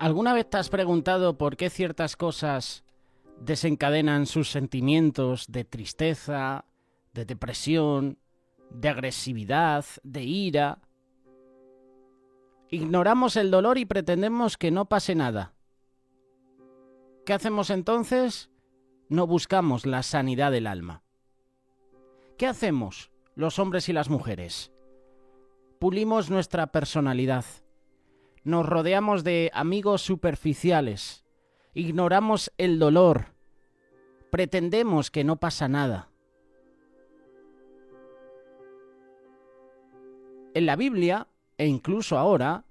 ¿Alguna vez te has preguntado por qué ciertas cosas desencadenan sus sentimientos de tristeza, de depresión, de agresividad, de ira? Ignoramos el dolor y pretendemos que no pase nada. ¿Qué hacemos entonces? No buscamos la sanidad del alma. ¿Qué hacemos los hombres y las mujeres? Pulimos nuestra personalidad. Nos rodeamos de amigos superficiales. Ignoramos el dolor. Pretendemos que no pasa nada. En la Biblia, e incluso ahora,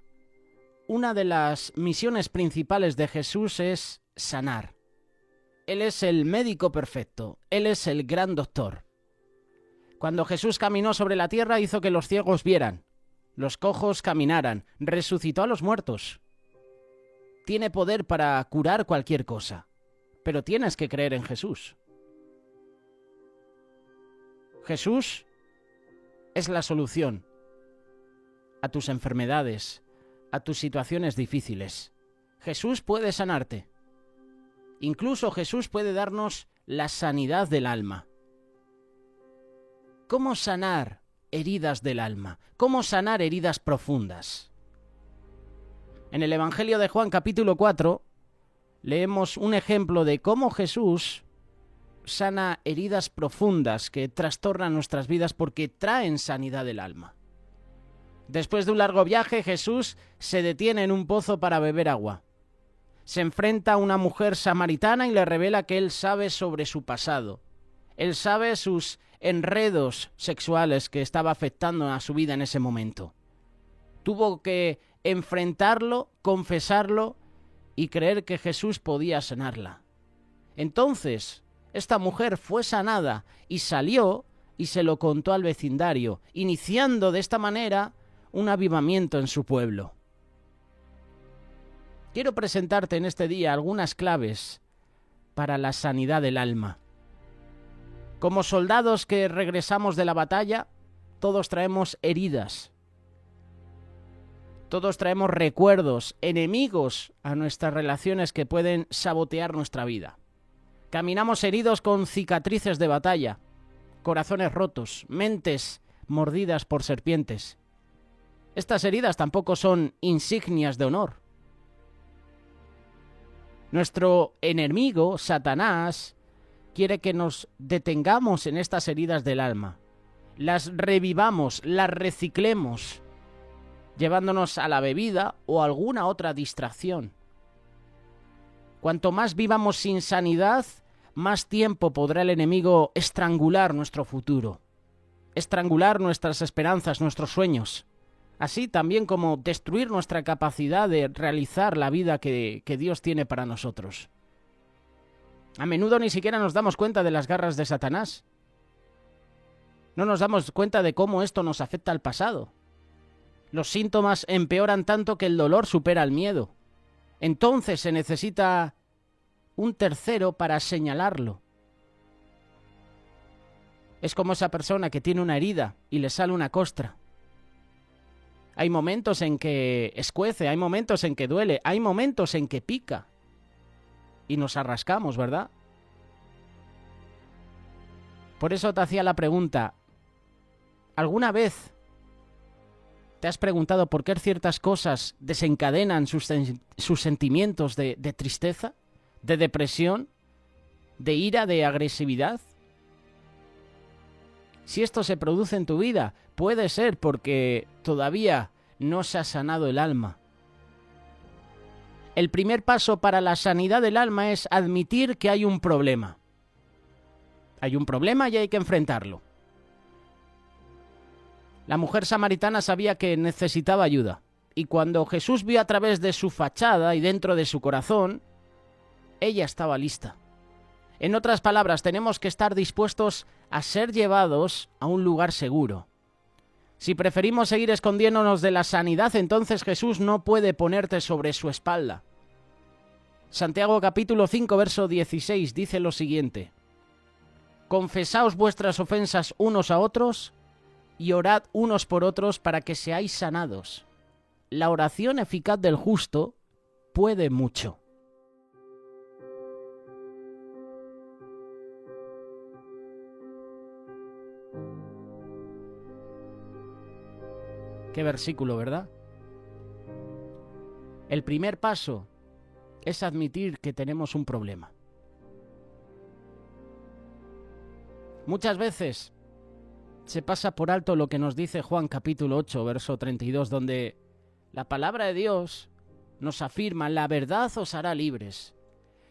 una de las misiones principales de Jesús es sanar. Él es el médico perfecto. Él es el gran doctor. Cuando Jesús caminó sobre la tierra, hizo que los ciegos vieran, los cojos caminaran, resucitó a los muertos. Tiene poder para curar cualquier cosa, pero tienes que creer en Jesús. Jesús es la solución a tus enfermedades, a tus situaciones difíciles. Jesús puede sanarte. Incluso Jesús puede darnos la sanidad del alma. ¿Cómo sanar heridas del alma? ¿Cómo sanar heridas profundas? En el Evangelio de Juan capítulo 4 leemos un ejemplo de cómo Jesús sana heridas profundas que trastornan nuestras vidas porque traen sanidad del alma. Después de un largo viaje, Jesús se detiene en un pozo para beber agua. Se enfrenta a una mujer samaritana y le revela que él sabe sobre su pasado. Él sabe sus enredos sexuales que estaba afectando a su vida en ese momento. Tuvo que enfrentarlo, confesarlo y creer que Jesús podía sanarla. Entonces, esta mujer fue sanada y salió y se lo contó al vecindario, iniciando de esta manera un avivamiento en su pueblo. Quiero presentarte en este día algunas claves para la sanidad del alma. Como soldados que regresamos de la batalla, todos traemos heridas. Todos traemos recuerdos, enemigos a nuestras relaciones que pueden sabotear nuestra vida. Caminamos heridos con cicatrices de batalla, corazones rotos, mentes mordidas por serpientes. Estas heridas tampoco son insignias de honor. Nuestro enemigo, Satanás, quiere que nos detengamos en estas heridas del alma, las revivamos, las reciclemos, llevándonos a la bebida o a alguna otra distracción. Cuanto más vivamos sin sanidad, más tiempo podrá el enemigo estrangular nuestro futuro, estrangular nuestras esperanzas, nuestros sueños, así también como destruir nuestra capacidad de realizar la vida que Dios tiene para nosotros. A menudo ni siquiera nos damos cuenta de las garras de Satanás. No nos damos cuenta de cómo esto nos afecta al pasado. Los síntomas empeoran tanto que el dolor supera el miedo. Entonces se necesita un tercero para señalarlo. Es como esa persona que tiene una herida y le sale una costra. Hay momentos en que escuece, hay momentos en que duele, hay momentos en que pica. Y nos arrascamos, ¿verdad? Por eso te hacía la pregunta, ¿alguna vez te has preguntado por qué ciertas cosas desencadenan sus sentimientos de tristeza, de depresión, de ira, de agresividad? Si esto se produce en tu vida, puede ser porque todavía no se ha sanado el alma. El primer paso para la sanidad del alma es admitir que hay un problema. Hay un problema y hay que enfrentarlo. La mujer samaritana sabía que necesitaba ayuda, y cuando Jesús vio a través de su fachada y dentro de su corazón, ella estaba lista. En otras palabras, tenemos que estar dispuestos a ser llevados a un lugar seguro. Si preferimos seguir escondiéndonos de la sanidad, entonces Jesús no puede ponerte sobre su espalda. Santiago capítulo 5, verso 16 dice lo siguiente: Confesaos vuestras ofensas unos a otros y orad unos por otros para que seáis sanados. La oración eficaz del justo puede mucho. Qué versículo, ¿verdad? El primer paso es admitir que tenemos un problema. Muchas veces se pasa por alto lo que nos dice Juan capítulo 8, verso 32, donde la palabra de Dios nos afirma: la verdad os hará libres.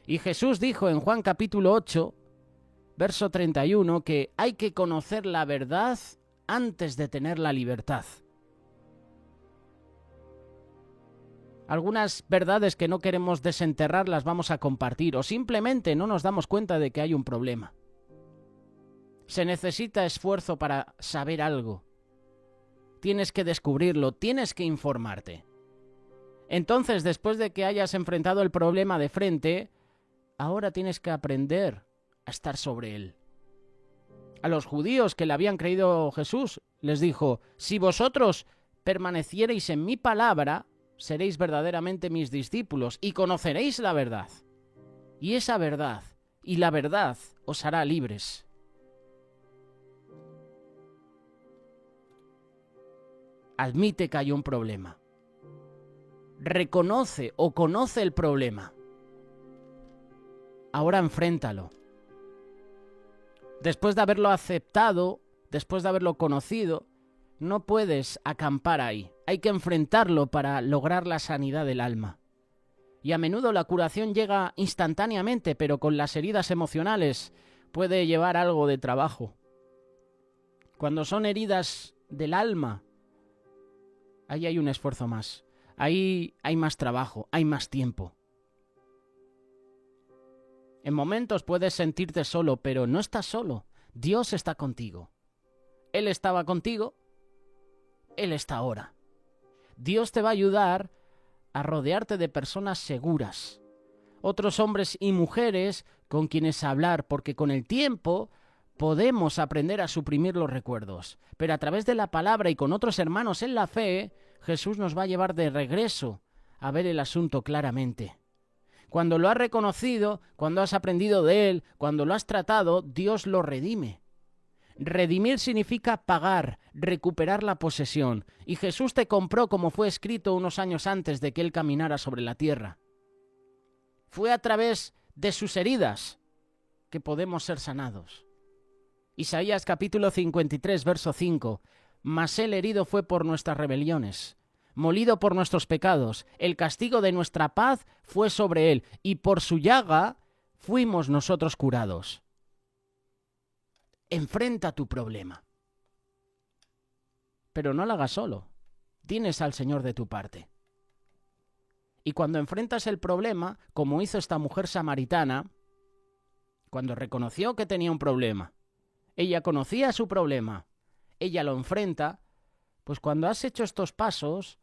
Y Jesús dijo en Juan capítulo 8, verso 31, que hay que conocer la verdad antes de tener la libertad. Algunas verdades que no queremos desenterrar las vamos a compartir, o simplemente no nos damos cuenta de que hay un problema. Se necesita esfuerzo para saber algo. Tienes que descubrirlo, tienes que informarte. Entonces, después de que hayas enfrentado el problema de frente, ahora tienes que aprender a estar sobre él. A los judíos que le habían creído Jesús, les dijo: si vosotros permaneciereis en mi palabra, seréis verdaderamente mis discípulos y conoceréis la verdad. Y esa verdad, y la verdad, os hará libres. Admite que hay un problema. Reconoce o conoce el problema. Ahora enfréntalo. Después de haberlo aceptado, después de haberlo conocido, no puedes acampar ahí. Hay que enfrentarlo para lograr la sanidad del alma. Y a menudo la curación llega instantáneamente, pero con las heridas emocionales puede llevar algo de trabajo. Cuando son heridas del alma, ahí hay un esfuerzo más. Ahí hay más trabajo, hay más tiempo. En momentos puedes sentirte solo, pero no estás solo. Dios está contigo. Él estaba contigo, Él está ahora. Dios te va a ayudar a rodearte de personas seguras, otros hombres y mujeres con quienes hablar, porque con el tiempo podemos aprender a suprimir los recuerdos, pero a través de la palabra y con otros hermanos en la fe, Jesús nos va a llevar de regreso a ver el asunto claramente. Cuando lo has reconocido, cuando has aprendido de él, cuando lo has tratado, Dios lo redime. Redimir significa pagar, recuperar la posesión. Y Jesús te compró como fue escrito unos años antes de que él caminara sobre la tierra. Fue a través de sus heridas que podemos ser sanados. Isaías capítulo 53, verso 5. Mas él herido fue por nuestras rebeliones, molido por nuestros pecados. El castigo de nuestra paz fue sobre él, y por su llaga fuimos nosotros curados. Enfrenta tu problema. Pero no lo hagas solo. Tienes al Señor de tu parte. Y cuando enfrentas el problema, como hizo esta mujer samaritana, cuando reconoció que tenía un problema, ella conocía su problema, ella lo enfrenta, pues cuando has hecho estos pasos,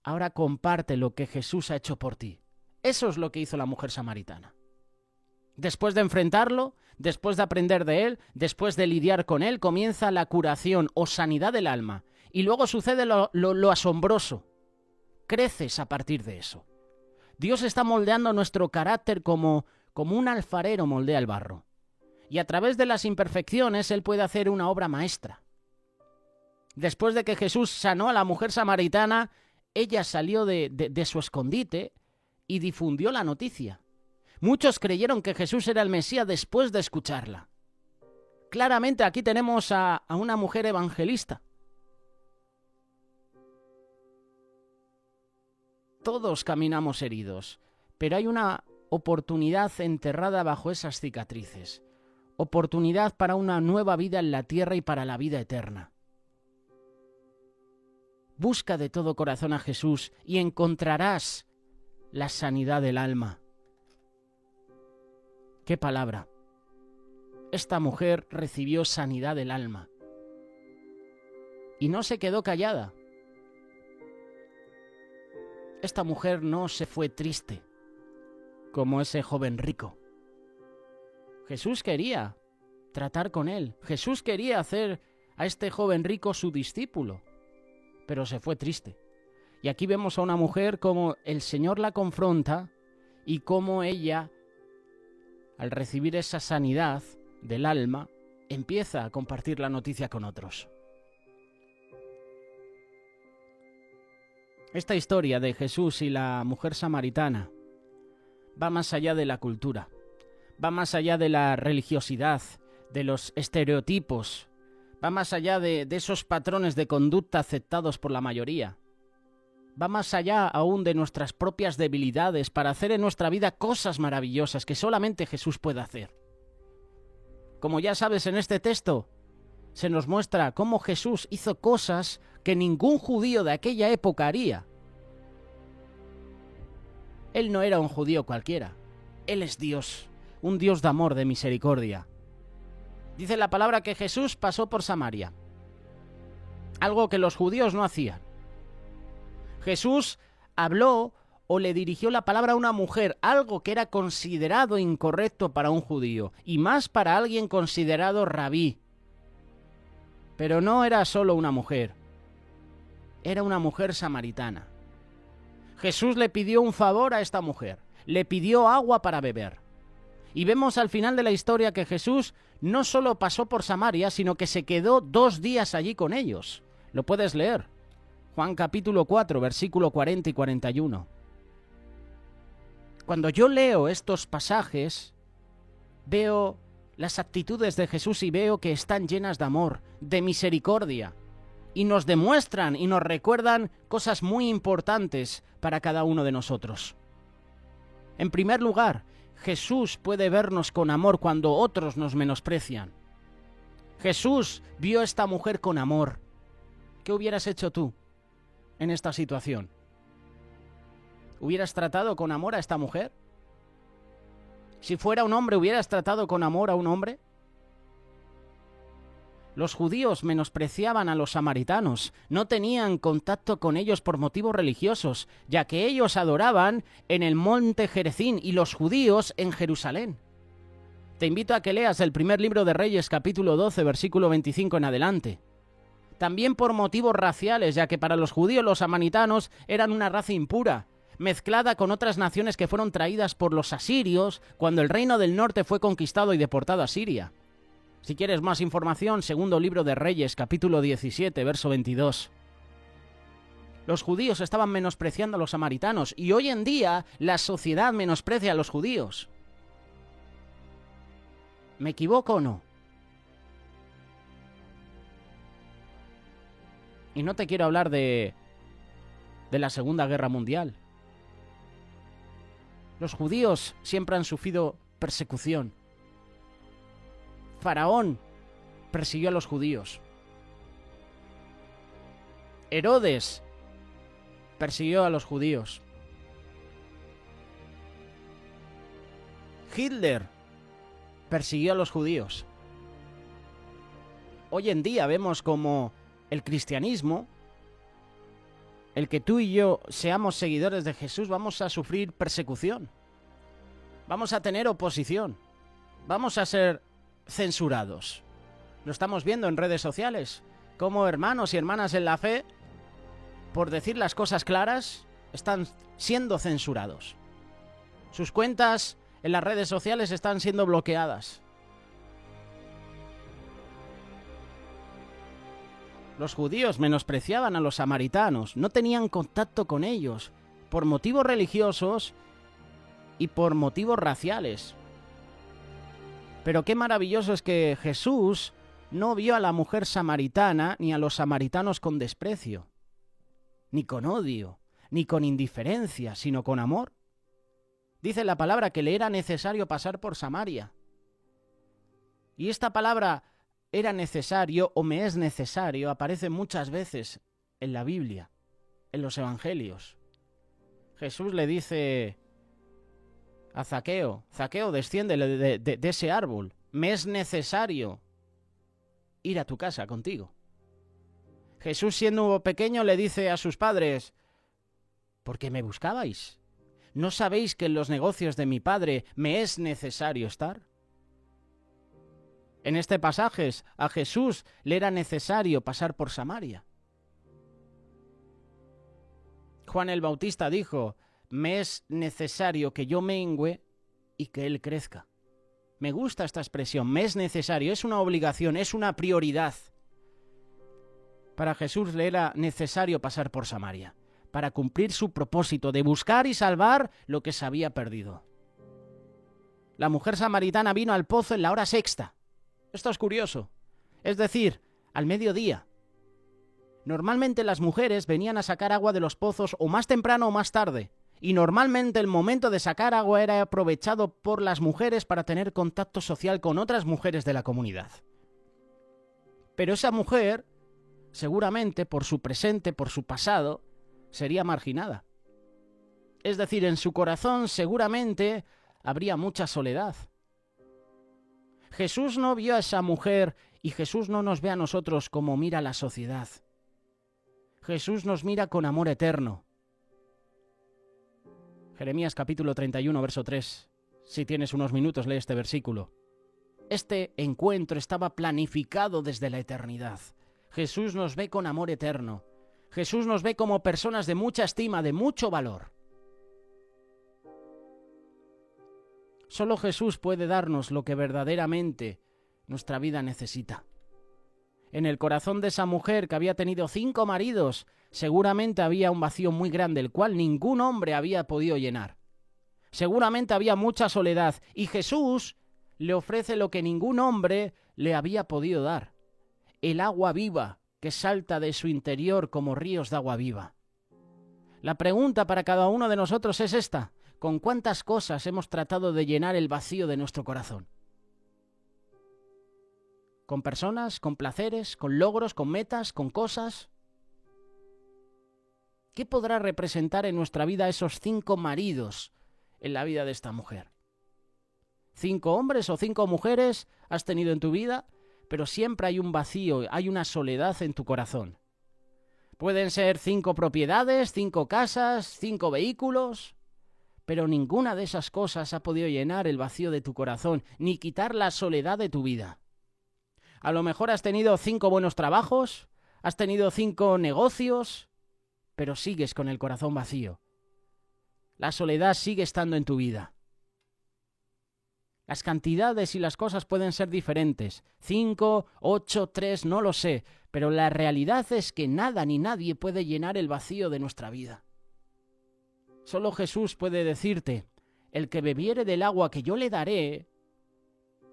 ahora comparte lo que Jesús ha hecho por ti. Eso es lo que hizo la mujer samaritana. Después de enfrentarlo, después de aprender de él, después de lidiar con él, comienza la curación o sanidad del alma. Y luego sucede lo asombroso. Creces a partir de eso. Dios está moldeando nuestro carácter como un alfarero moldea el barro. Y a través de las imperfecciones Él puede hacer una obra maestra. Después de que Jesús sanó a la mujer samaritana, ella salió de su escondite y difundió la noticia. Muchos creyeron que Jesús era el Mesías después de escucharla. Claramente aquí tenemos a una mujer evangelista. Todos caminamos heridos, pero hay una oportunidad enterrada bajo esas cicatrices. Oportunidad para una nueva vida en la tierra y para la vida eterna. Busca de todo corazón a Jesús y encontrarás la sanidad del alma. ¡Qué palabra! Esta mujer recibió sanidad del alma. Y no se quedó callada. Esta mujer no se fue triste, como ese joven rico. Jesús quería tratar con él. Jesús quería hacer a este joven rico su discípulo, pero se fue triste. Y aquí vemos a una mujer como el Señor la confronta y cómo ella, al recibir esa sanidad del alma, empieza a compartir la noticia con otros. Esta historia de Jesús y la mujer samaritana va más allá de la cultura, va más allá de la religiosidad, de los estereotipos, va más allá de esos patrones de conducta aceptados por la mayoría. Va más allá aún de nuestras propias debilidades para hacer en nuestra vida cosas maravillosas que solamente Jesús puede hacer. Como ya sabes, en este texto se nos muestra cómo Jesús hizo cosas que ningún judío de aquella época haría. Él no era un judío cualquiera. Él es Dios, un Dios de amor, de misericordia. Dice la palabra que Jesús pasó por Samaria, algo que los judíos no hacían. Jesús habló o le dirigió la palabra a una mujer, algo que era considerado incorrecto para un judío, y más para alguien considerado rabí. Pero no era solo una mujer, era una mujer samaritana. Jesús le pidió un favor a esta mujer, le pidió agua para beber. Y vemos al final de la historia que Jesús no solo pasó por Samaria, sino que se quedó 2 días allí con ellos. Lo puedes leer. Juan capítulo 4, versículo 40 y 41. Cuando yo leo estos pasajes, veo las actitudes de Jesús y veo que están llenas de amor, de misericordia, y nos demuestran y nos recuerdan cosas muy importantes para cada uno de nosotros. En primer lugar, Jesús puede vernos con amor cuando otros nos menosprecian. Jesús vio a esta mujer con amor. ¿Qué hubieras hecho tú en esta situación? ¿Hubieras tratado con amor a esta mujer? Si fuera un hombre, ¿hubieras tratado con amor a un hombre? Los judíos menospreciaban a los samaritanos, no tenían contacto con ellos por motivos religiosos, ya que ellos adoraban en el monte Gerizim y los judíos en Jerusalén. Te invito a que leas el primer libro de Reyes, capítulo 12, versículo 25 en adelante. También por motivos raciales, ya que para los judíos los samaritanos eran una raza impura, mezclada con otras naciones que fueron traídas por los asirios cuando el reino del norte fue conquistado y deportado a Siria. Si quieres más información, segundo libro de Reyes, capítulo 17, verso 22. Los judíos estaban menospreciando a los samaritanos y hoy en día la sociedad menosprecia a los judíos. ¿Me equivoco o no? Y no te quiero hablar de la Segunda Guerra Mundial. Los judíos siempre han sufrido persecución. Faraón persiguió a los judíos. Herodes persiguió a los judíos. Hitler persiguió a los judíos. Hoy en día vemos como el cristianismo, el que tú y yo seamos seguidores de Jesús, vamos a sufrir persecución. Vamos a tener oposición. Vamos a ser censurados. Lo estamos viendo en redes sociales, como hermanos y hermanas en la fe, por decir las cosas claras, están siendo censurados. Sus cuentas en las redes sociales están siendo bloqueadas. Los judíos menospreciaban a los samaritanos, no tenían contacto con ellos, por motivos religiosos y por motivos raciales. Pero qué maravilloso es que Jesús no vio a la mujer samaritana ni a los samaritanos con desprecio, ni con odio, ni con indiferencia, sino con amor. Dice la palabra que le era necesario pasar por Samaria. Y esta palabra era necesario o me es necesario aparece muchas veces en la Biblia, en los evangelios. Jesús le dice a Zaqueo, Zaqueo, desciende de ese árbol, me es necesario ir a tu casa contigo. Jesús, siendo pequeño, le dice a sus padres, ¿por qué me buscabais? ¿No sabéis que en los negocios de mi padre me es necesario estar? En este pasaje a Jesús le era necesario pasar por Samaria. Juan el Bautista dijo: me es necesario que yo mengüe y que Él crezca. Me gusta esta expresión, me es necesario, es una obligación, es una prioridad. Para Jesús le era necesario pasar por Samaria, para cumplir su propósito de buscar y salvar lo que se había perdido. La mujer samaritana vino al pozo en la hora sexta. Esto es curioso, es decir, al mediodía. Normalmente las mujeres venían a sacar agua de los pozos o más temprano o más tarde, y normalmente el momento de sacar agua era aprovechado por las mujeres para tener contacto social con otras mujeres de la comunidad. Pero esa mujer, seguramente por su presente, por su pasado, sería marginada. Es decir, en su corazón seguramente habría mucha soledad. Jesús no vio a esa mujer y Jesús no nos ve a nosotros como mira la sociedad. Jesús nos mira con amor eterno. Jeremías capítulo 31, verso 3. Si tienes unos minutos, lee este versículo. Este encuentro estaba planificado desde la eternidad. Jesús nos ve con amor eterno. Jesús nos ve como personas de mucha estima, de mucho valor. Solo Jesús puede darnos lo que verdaderamente nuestra vida necesita. En el corazón de esa mujer que había tenido 5 maridos, seguramente había un vacío muy grande, el cual ningún hombre había podido llenar. Seguramente había mucha soledad, y Jesús le ofrece lo que ningún hombre le había podido dar: el agua viva que salta de su interior como ríos de agua viva. La pregunta para cada uno de nosotros es esta: ¿con cuántas cosas hemos tratado de llenar el vacío de nuestro corazón? ¿Con personas, con placeres, con logros, con metas, con cosas? ¿Qué podrá representar en nuestra vida esos 5 maridos en la vida de esta mujer? 5 hombres o 5 mujeres has tenido en tu vida, pero siempre hay un vacío, hay una soledad en tu corazón. Pueden ser 5 propiedades, 5 casas, 5 vehículos, pero ninguna de esas cosas ha podido llenar el vacío de tu corazón, ni quitar la soledad de tu vida. A lo mejor has tenido 5 buenos trabajos, has tenido 5 negocios, pero sigues con el corazón vacío. La soledad sigue estando en tu vida. Las cantidades y las cosas pueden ser diferentes, 5, 8, 3, no lo sé, pero la realidad es que nada ni nadie puede llenar el vacío de nuestra vida. Solo Jesús puede decirte: el que bebiere del agua que yo le daré,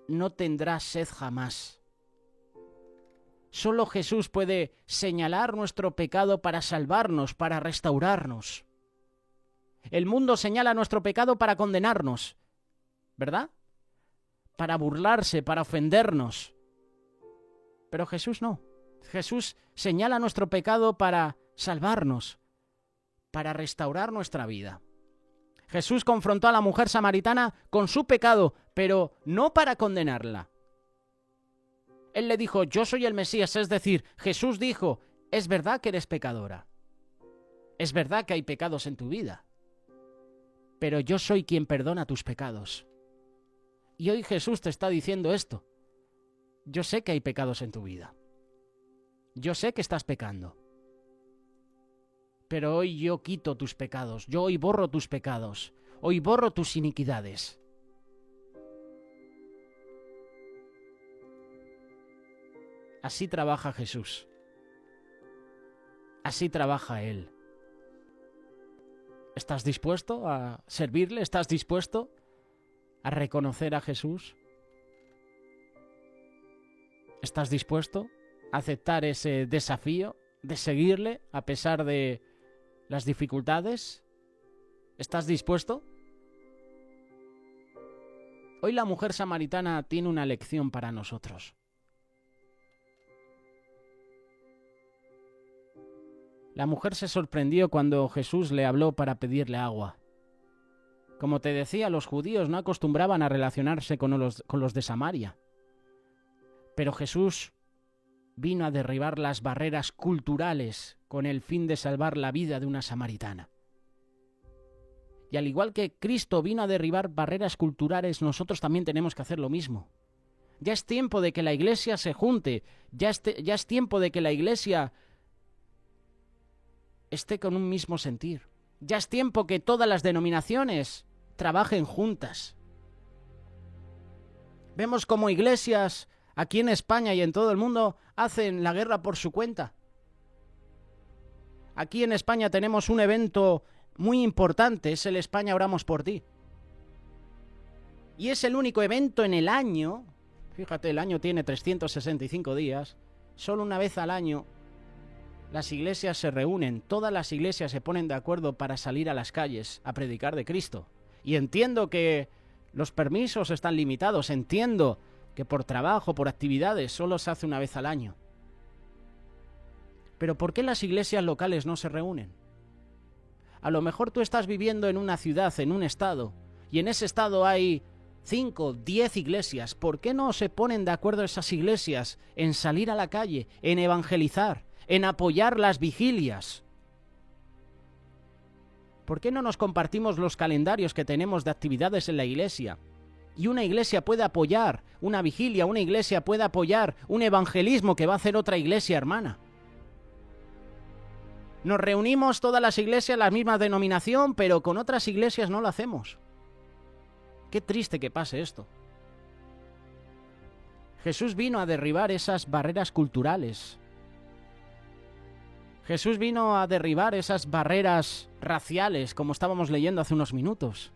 no tendrá sed jamás. Solo Jesús puede señalar nuestro pecado para salvarnos, para restaurarnos. El mundo señala nuestro pecado para condenarnos, ¿verdad? Para burlarse, para ofendernos. Pero Jesús no. Jesús señala nuestro pecado para salvarnos, para restaurar nuestra vida. Jesús confrontó a la mujer samaritana con su pecado, pero no para condenarla. Él le dijo: yo soy el Mesías, es decir, Jesús dijo: es verdad que eres pecadora. Es verdad que hay pecados en tu vida. Pero yo soy quien perdona tus pecados. Y hoy Jesús te está diciendo esto: yo sé que hay pecados en tu vida. Yo sé que estás pecando. Pero hoy yo quito tus pecados, yo hoy borro tus pecados, hoy borro tus iniquidades. Así trabaja Jesús. Así trabaja Él. ¿Estás dispuesto a servirle? ¿Estás dispuesto a reconocer a Jesús? ¿Estás dispuesto a aceptar ese desafío de seguirle a pesar de las dificultades? ¿Estás dispuesto? Hoy la mujer samaritana tiene una lección para nosotros. La mujer se sorprendió cuando Jesús le habló para pedirle agua. Como te decía, los judíos no acostumbraban a relacionarse con los de Samaria. Pero Jesús vino a derribar las barreras culturales con el fin de salvar la vida de una samaritana. Y al igual que Cristo vino a derribar barreras culturales, nosotros también tenemos que hacer lo mismo. Ya es tiempo de que la iglesia se junte, ya es tiempo de que la iglesia esté con un mismo sentir. Ya es tiempo que todas las denominaciones trabajen juntas. Vemos como iglesias aquí en España y en todo el mundo hacen la guerra por su cuenta. Aquí en España tenemos un evento muy importante, es el España Oramos por Ti. Y es el único evento en el año, fíjate, el año tiene 365 días, solo una vez al año las iglesias se reúnen, todas las iglesias se ponen de acuerdo para salir a las calles a predicar de Cristo. Y entiendo que los permisos están limitados, entiendo que por trabajo, por actividades, solo se hace una vez al año. Pero ¿por qué las iglesias locales no se reúnen? A lo mejor tú estás viviendo en una ciudad, en un estado, y en ese estado hay 5, 10 iglesias. ¿Por qué no se ponen de acuerdo esas iglesias en salir a la calle, en evangelizar, en apoyar las vigilias? ¿Por qué no nos compartimos los calendarios que tenemos de actividades en la iglesia? Y una iglesia puede apoyar una vigilia, una iglesia puede apoyar un evangelismo que va a hacer otra iglesia hermana. Nos reunimos todas las iglesias, la misma denominación, pero con otras iglesias no lo hacemos. Qué triste que pase esto. Jesús vino a derribar esas barreras culturales. Jesús vino a derribar esas barreras raciales, como estábamos leyendo hace unos minutos.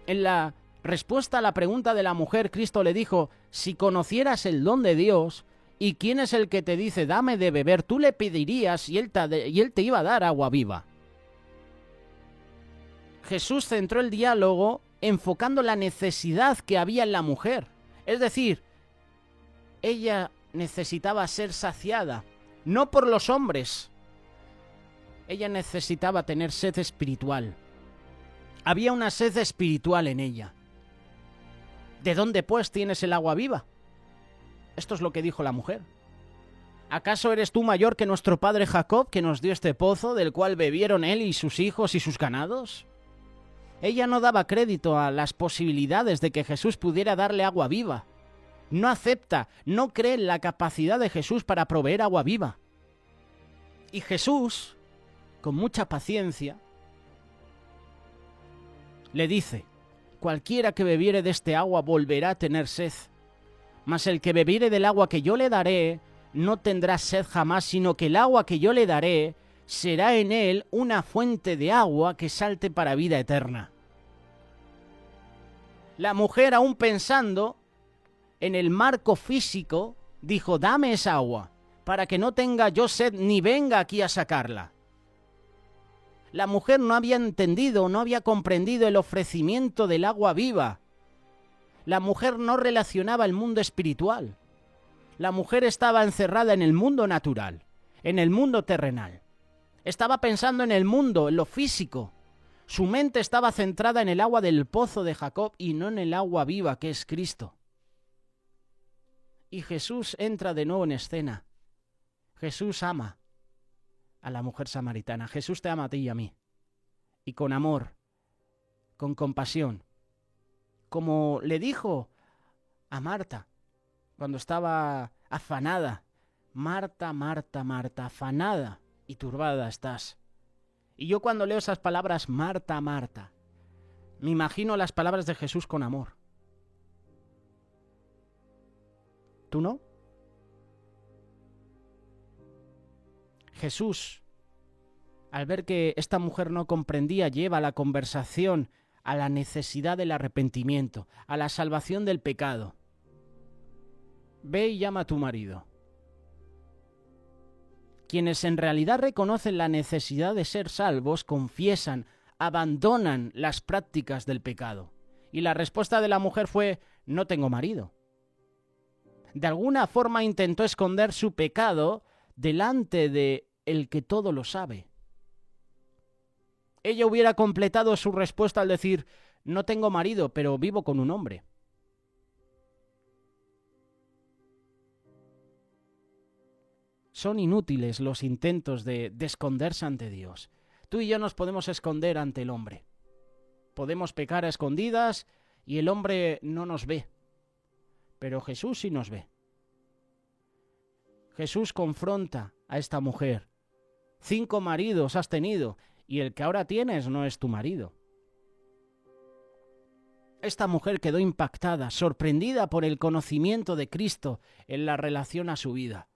En la respuesta a la pregunta de la mujer, Cristo le dijo, si conocieras el don de Dios, ¿y quién es el que te dice, dame de beber? Tú le pedirías y él te iba a dar agua viva. Jesús centró el diálogo enfocando la necesidad que había en la mujer. Es decir, ella necesitaba ser saciada, no por los hombres. Ella necesitaba tener sed espiritual. Había una sed espiritual en ella. ¿De dónde pues tienes el agua viva? Esto es lo que dijo la mujer. ¿Acaso eres tú mayor que nuestro padre Jacob, que nos dio este pozo, del cual bebieron él y sus hijos y sus ganados? Ella no daba crédito a las posibilidades de que Jesús pudiera darle agua viva. No acepta, no cree en la capacidad de Jesús para proveer agua viva. Y Jesús, con mucha paciencia, le dice, cualquiera que bebiere de este agua volverá a tener sed. Mas el que bebiere del agua que yo le daré, no tendrá sed jamás, sino que el agua que yo le daré será en él una fuente de agua que salte para vida eterna. La mujer, aún pensando en el marco físico, dijo, dame esa agua, para que no tenga yo sed ni venga aquí a sacarla. La mujer no había entendido, no había comprendido el ofrecimiento del agua viva. La mujer no relacionaba el mundo espiritual. La mujer estaba encerrada en el mundo natural, en el mundo terrenal. Estaba pensando en el mundo, en lo físico. Su mente estaba centrada en el agua del pozo de Jacob y no en el agua viva que es Cristo. Y Jesús entra de nuevo en escena. Jesús ama a la mujer samaritana. Jesús te ama a ti y a mí. Y con amor, con compasión. Como le dijo a Marta cuando estaba afanada. Marta, Marta, Marta, afanada y turbada estás. Y yo cuando leo esas palabras, Marta, Marta, me imagino las palabras de Jesús con amor. ¿Tú no? Jesús, al ver que esta mujer no comprendía, lleva la conversación a la necesidad del arrepentimiento, a la salvación del pecado. Ve y llama a tu marido. Quienes en realidad reconocen la necesidad de ser salvos, confiesan, abandonan las prácticas del pecado. Y la respuesta de la mujer fue, no tengo marido. De alguna forma intentó esconder su pecado delante de el que todo lo sabe. Ella hubiera completado su respuesta al decir, no tengo marido, pero vivo con un hombre. Son inútiles los intentos de esconderse ante Dios. Tú y yo nos podemos esconder ante el hombre. Podemos pecar a escondidas y el hombre no nos ve. Pero Jesús sí nos ve. Jesús confronta a esta mujer 5 maridos has tenido y el que ahora tienes no es tu marido. Esta mujer quedó impactada, sorprendida por el conocimiento de Cristo en la relación a su vida.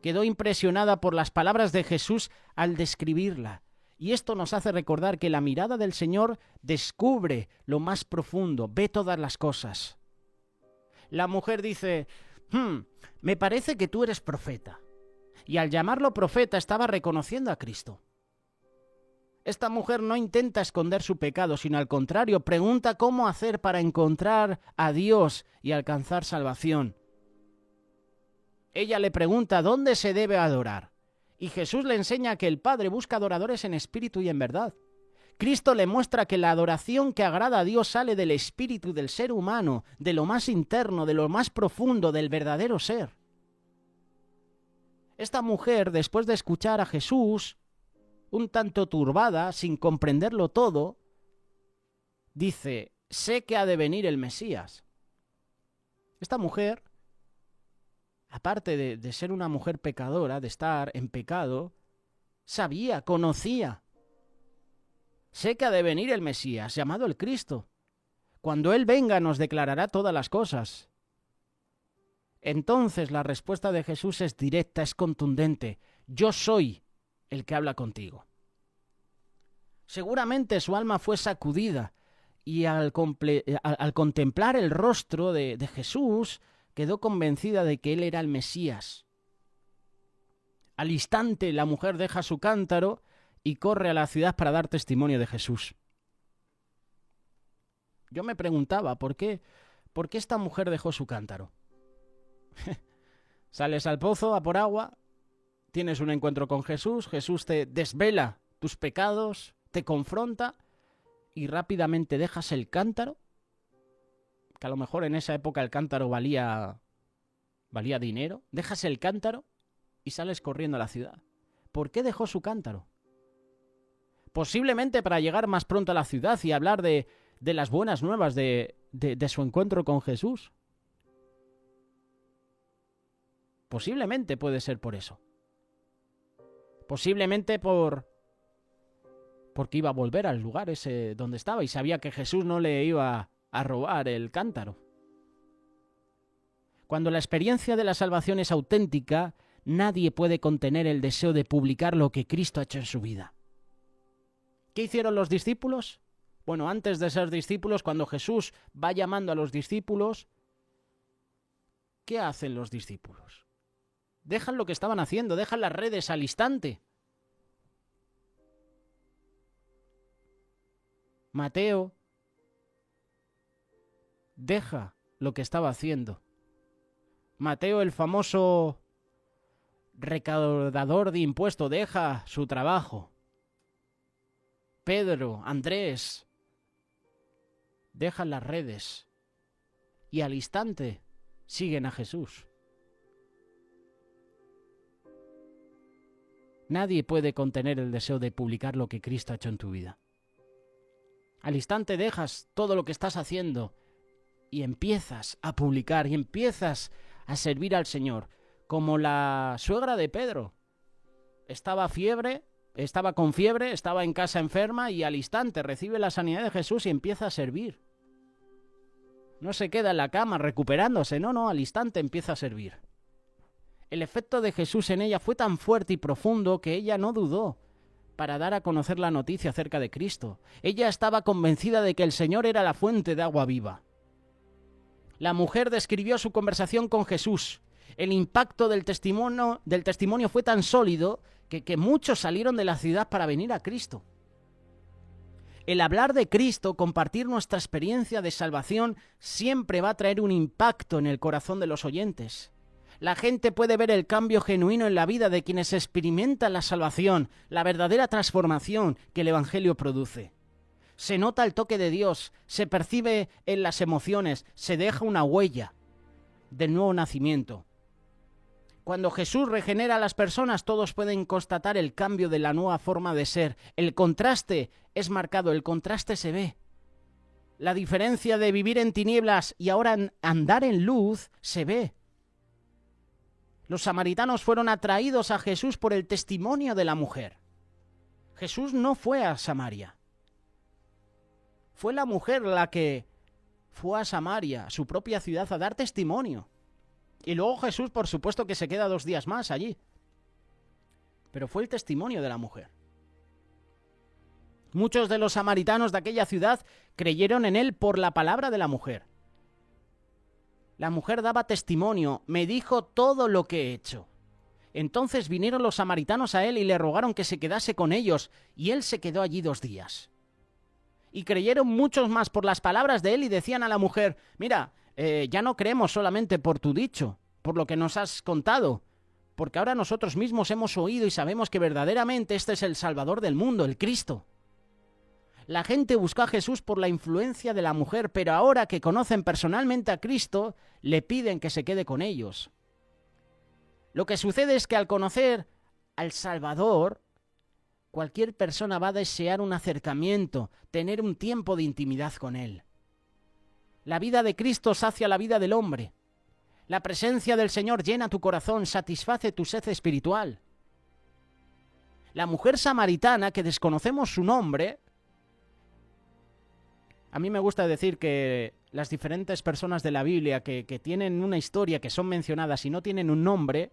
Quedó impresionada por las palabras de Jesús al describirla. Y esto nos hace recordar que la mirada del Señor descubre lo más profundo, ve todas las cosas. La mujer dice, me parece que tú eres profeta. Y al llamarlo profeta estaba reconociendo a Cristo. Esta mujer no intenta esconder su pecado, sino al contrario, pregunta cómo hacer para encontrar a Dios y alcanzar salvación. Ella le pregunta dónde se debe adorar. Y Jesús le enseña que el Padre busca adoradores en espíritu y en verdad. Cristo le muestra que la adoración que agrada a Dios sale del espíritu del ser humano, de lo más interno, de lo más profundo, del verdadero ser. Esta mujer, después de escuchar a Jesús, un tanto turbada, sin comprenderlo todo, dice, sé que ha de venir el Mesías. Esta mujer, aparte de ser una mujer pecadora, de estar en pecado, sabía, conocía. Sé que ha de venir el Mesías, llamado el Cristo. Cuando Él venga nos declarará todas las cosas. Entonces la respuesta de Jesús es directa, es contundente. Yo soy el que habla contigo. Seguramente su alma fue sacudida y al contemplar el rostro de Jesús, quedó convencida de que él era el Mesías. Al instante la mujer deja su cántaro y corre a la ciudad para dar testimonio de Jesús. Yo me preguntaba, ¿por qué esta mujer dejó su cántaro? Sales al pozo a por agua, tienes un encuentro con Jesús, Jesús te desvela tus pecados, te confronta y rápidamente dejas el cántaro, que a lo mejor en esa época el cántaro valía dinero, dejas el cántaro y sales corriendo a la ciudad. ¿Por qué dejó su cántaro? Posiblemente para llegar más pronto a la ciudad y hablar de las buenas nuevas de su encuentro con Jesús. Posiblemente puede ser por eso. Posiblemente porque iba a volver al lugar ese donde estaba y sabía que Jesús no le iba a robar el cántaro. Cuando la experiencia de la salvación es auténtica, nadie puede contener el deseo de publicar lo que Cristo ha hecho en su vida. ¿Qué hicieron los discípulos? Bueno, antes de ser discípulos, cuando Jesús va llamando a los discípulos, ¿qué hacen los discípulos? Dejan lo que estaban haciendo, dejan las redes al instante. Mateo deja lo que estaba haciendo. Mateo, el famoso recaudador de impuestos, deja su trabajo. Pedro, Andrés, dejan las redes y al instante siguen a Jesús. Nadie puede contener el deseo de publicar lo que Cristo ha hecho en tu vida. Al instante dejas todo lo que estás haciendo y empiezas a publicar y empiezas a servir al Señor. Como la suegra de Pedro. Estaba con fiebre, estaba en casa enferma y al instante recibe la sanidad de Jesús y empieza a servir. No se queda en la cama recuperándose, no, al instante empieza a servir. El efecto de Jesús en ella fue tan fuerte y profundo que ella no dudó para dar a conocer la noticia acerca de Cristo. Ella estaba convencida de que el Señor era la fuente de agua viva. La mujer describió su conversación con Jesús. El impacto del testimonio fue tan sólido que muchos salieron de la ciudad para venir a Cristo. El hablar de Cristo, compartir nuestra experiencia de salvación, siempre va a traer un impacto en el corazón de los oyentes. La gente puede ver el cambio genuino en la vida de quienes experimentan la salvación, la verdadera transformación que el Evangelio produce. Se nota el toque de Dios, se percibe en las emociones, se deja una huella del nuevo nacimiento. Cuando Jesús regenera a las personas, todos pueden constatar el cambio de la nueva forma de ser. El contraste es marcado, el contraste se ve. La diferencia de vivir en tinieblas y ahora andar en luz se ve. Los samaritanos fueron atraídos a Jesús por el testimonio de la mujer. Jesús no fue a Samaria. Fue la mujer la que fue a Samaria, a su propia ciudad, a dar testimonio. Y luego Jesús, por supuesto, que se queda 2 días más allí. Pero fue el testimonio de la mujer. Muchos de los samaritanos de aquella ciudad creyeron en él por la palabra de la mujer. La mujer daba testimonio, me dijo todo lo que he hecho. Entonces vinieron los samaritanos a él y le rogaron que se quedase con ellos, y él se quedó allí 2 días. Y creyeron muchos más por las palabras de él y decían a la mujer, mira, ya no creemos solamente por tu dicho, por lo que nos has contado, porque ahora nosotros mismos hemos oído y sabemos que verdaderamente este es el Salvador del mundo, el Cristo. La gente buscó a Jesús por la influencia de la mujer, pero ahora que conocen personalmente a Cristo, le piden que se quede con ellos. Lo que sucede es que al conocer al Salvador, cualquier persona va a desear un acercamiento, tener un tiempo de intimidad con Él. La vida de Cristo sacia la vida del hombre. La presencia del Señor llena tu corazón, satisface tu sed espiritual. La mujer samaritana, que desconocemos su nombre, a mí me gusta decir que las diferentes personas de la Biblia que tienen una historia, que son mencionadas y no tienen un nombre,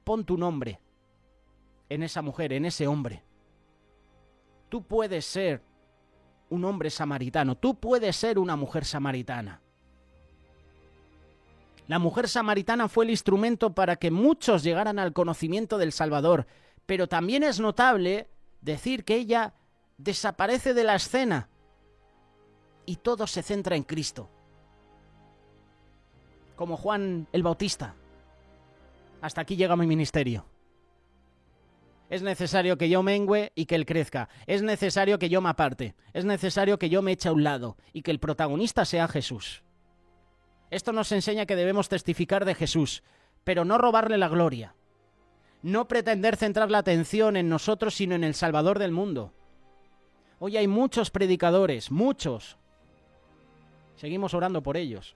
pon tu nombre en esa mujer, en ese hombre. Tú puedes ser un hombre samaritano, tú puedes ser una mujer samaritana. La mujer samaritana fue el instrumento para que muchos llegaran al conocimiento del Salvador, pero también es notable decir que ella desaparece de la escena y todo se centra en Cristo. Como Juan el Bautista. Hasta aquí llega mi ministerio. Es necesario que yo mengüe y que Él crezca. Es necesario que yo me aparte. Es necesario que yo me eche a un lado y que el protagonista sea Jesús. Esto nos enseña que debemos testificar de Jesús, pero no robarle la gloria. No pretender centrar la atención en nosotros, sino en el Salvador del mundo. Hoy hay muchos predicadores, muchos. Seguimos orando por ellos.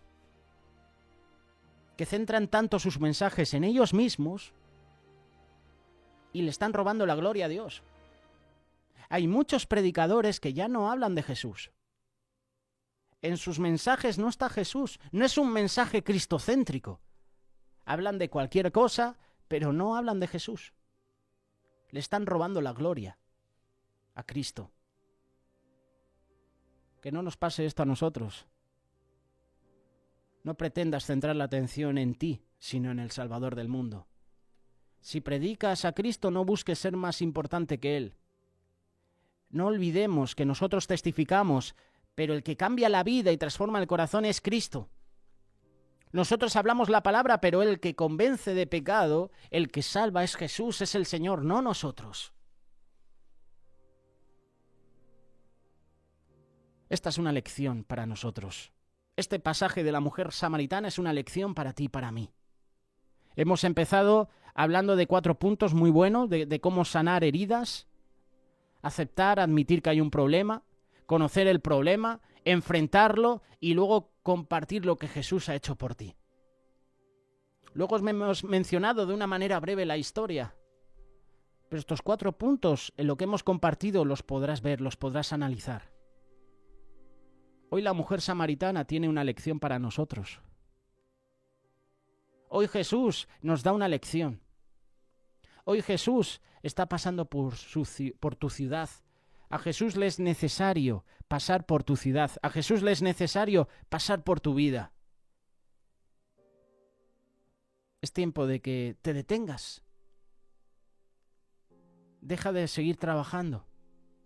Que centran tanto sus mensajes en ellos mismos y le están robando la gloria a Dios. Hay muchos predicadores que ya no hablan de Jesús. En sus mensajes no está Jesús, no es un mensaje cristocéntrico. Hablan de cualquier cosa, pero no hablan de Jesús. Le están robando la gloria a Cristo. Que no nos pase esto a nosotros. No pretendas centrar la atención en ti, sino en el Salvador del mundo. Si predicas a Cristo, no busques ser más importante que Él. No olvidemos que nosotros testificamos, pero el que cambia la vida y transforma el corazón es Cristo. Nosotros hablamos la palabra, pero el que convence de pecado, el que salva es Jesús, es el Señor, no nosotros. Esta es una lección para nosotros. Este pasaje de la mujer samaritana es una lección para ti y para mí. Hemos empezado hablando de 4 puntos muy buenos, de cómo sanar heridas, aceptar, admitir que hay un problema, conocer el problema, enfrentarlo y luego compartir lo que Jesús ha hecho por ti. Luego hemos mencionado de una manera breve la historia, pero estos 4 puntos en lo que hemos compartido los podrás ver, los podrás analizar. Hoy la mujer samaritana tiene una lección para nosotros. Hoy Jesús nos da una lección. Hoy Jesús está pasando por tu ciudad. A Jesús le es necesario pasar por tu ciudad. A Jesús le es necesario pasar por tu vida. Es tiempo de que te detengas. Deja de seguir trabajando.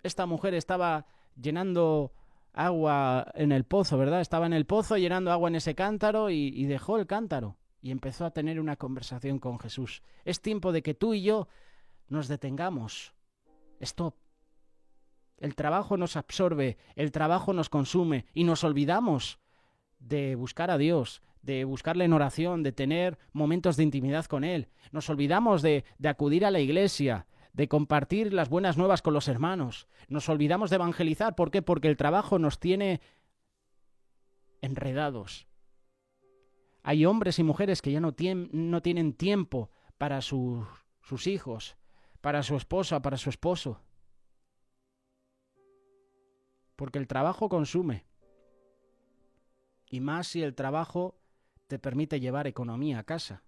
Esta mujer estaba llenando agua en el pozo, ¿verdad? Estaba en el pozo llenando agua en ese cántaro y dejó el cántaro y empezó a tener una conversación con Jesús. Es tiempo de que tú y yo nos detengamos. Stop. El trabajo nos absorbe, el trabajo nos consume y nos olvidamos de buscar a Dios, de buscarle en oración, de tener momentos de intimidad con Él. Nos olvidamos de acudir a la iglesia, de compartir las buenas nuevas con los hermanos. Nos olvidamos de evangelizar. ¿Por qué? Porque el trabajo nos tiene enredados. Hay hombres y mujeres que ya no tienen tiempo para sus hijos, para su esposa, para su esposo. Porque el trabajo consume. Y más si el trabajo te permite llevar economía a casa.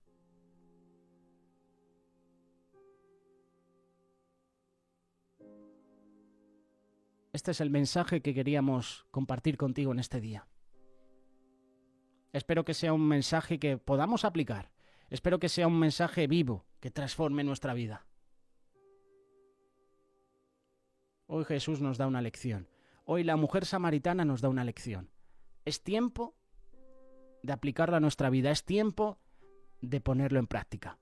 Este es el mensaje que queríamos compartir contigo en este día. Espero que sea un mensaje que podamos aplicar. Espero que sea un mensaje vivo, que transforme nuestra vida. Hoy Jesús nos da una lección. Hoy la mujer samaritana nos da una lección. Es tiempo de aplicarla a nuestra vida. Es tiempo de ponerlo en práctica.